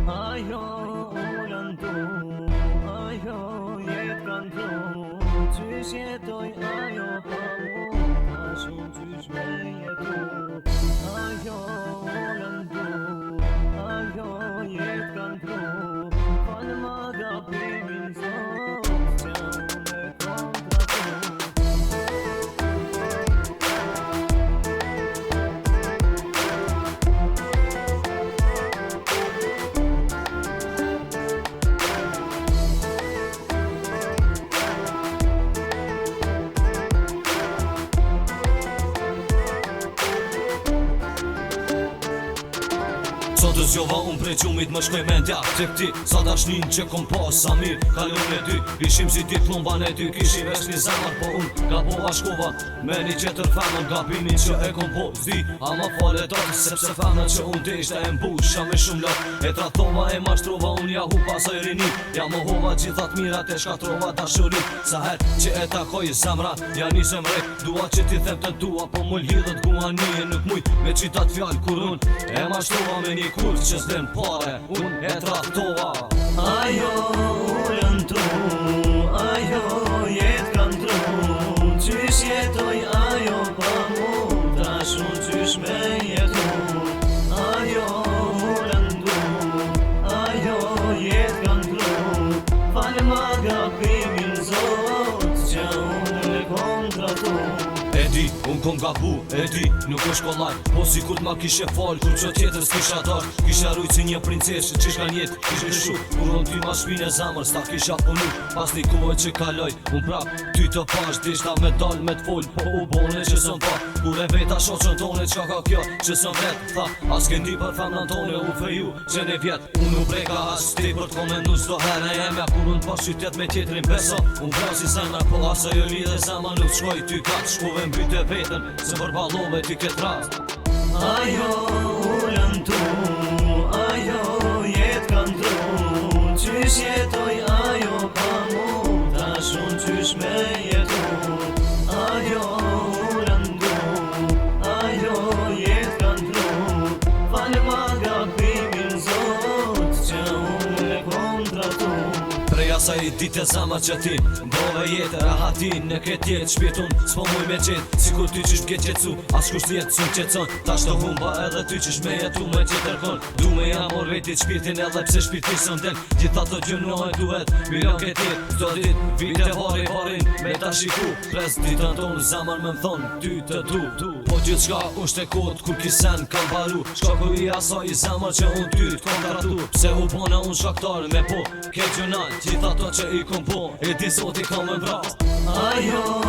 Ajo ullën tu, ajo jetë kanë tru. Qysh jetoj ajo pa mu, ta shumë qysh me jetu. Ajo ullën tu, ajo jetë kanë tru. Falë ma gabimin zot, që unë e kontratu. Sot zjova unë prej qumit më shkoj mendja Tek ti, sa dashnin që kom pas sa mirë Kalon e dy, ishim si ti plomban e dy Kishim veç një zemar, po unë gabova shkova Me një qetër femën, gabimin që e kom po zdi Ama fale tot, sepse femën që unë deshte e mbusha me shumë lot E tratova e mashtrova, unë ja hu pasoj rini Ja mohova gjithat mirat e shkatrova dashurin Sa her që e takoj zemra, ja nisem rek Dua që ti them të dua, po mull hidhët guanije Nuk muj me qitat fjall kur unë e mashtrova me një kur që s'den pare, unë e trahtova Ajo ullën tu, ajo jetë kanë tru. Qysh jetoj ajo pa mu, ta shumë qysh me jetu. Ajo ullën tu, ajo jetë kanë tru. Falë ma gabimin zot, që unë e kontratu. E di, unë kom gabu, e di, nuk është kollaj Po si kur t'ma kishe fal, kur që tjetër s'kisha dash Kisha rujt si një princeshë, qish ka njet, kish lëshu Kur unë ty ma shpin e zamër, s'ta kisha punu Pas një kohë që kaloj, unë prap Ty të pash, dishta me dal, me t'fol Po u bone që sën pa Kur e veta shoqën tone, qka ka kjo, që sën vet Tha, as ke ndi për femnën tone, u feju që ne vjet Unë u breka as ti për t'komendu s'do herë e emja Kur unë pas qytet me tjetrin beso Unë vrasi zemra, po asë jo lidhe zemra Nuk shkoj ty kat, shkove mbyte vetën Se përballove ty këtë rast Ajo ullën tu, ajo jetë kanë tru. Qysh jetoj ajo pa mu, ta shumë qysh me jetu. Ajo ullën tu, ajo jetë kanë tru. Falë ma gabimin zot, që unë e kontratu. Prej asaj dite zama që ti Ndove jetë, rahatin në këtë jetë Shpjetun, s'po muj me qetë Si kur ty qish m'ke qetsu As kusht jetë s'u qetson Ta shto humba edhe ty qish me jetu me qetër kon Du me jamor vetit shpirtin edhe pse shpirti sën den Gjitha të gjënohet duhet Milion këtë jetë Qdo dit, vite varin Me ta shiku Pres ditën tonë Zamar me m'thon Ty të du Po gjithë shka është e kot Kur kisen kam baru Shkaku i asaj zamar që unë ty t'kontratu Pse u bona unë shaktar me po Ke gjënat Gjitha to që i kom po E di sot i kam e vrat Ajo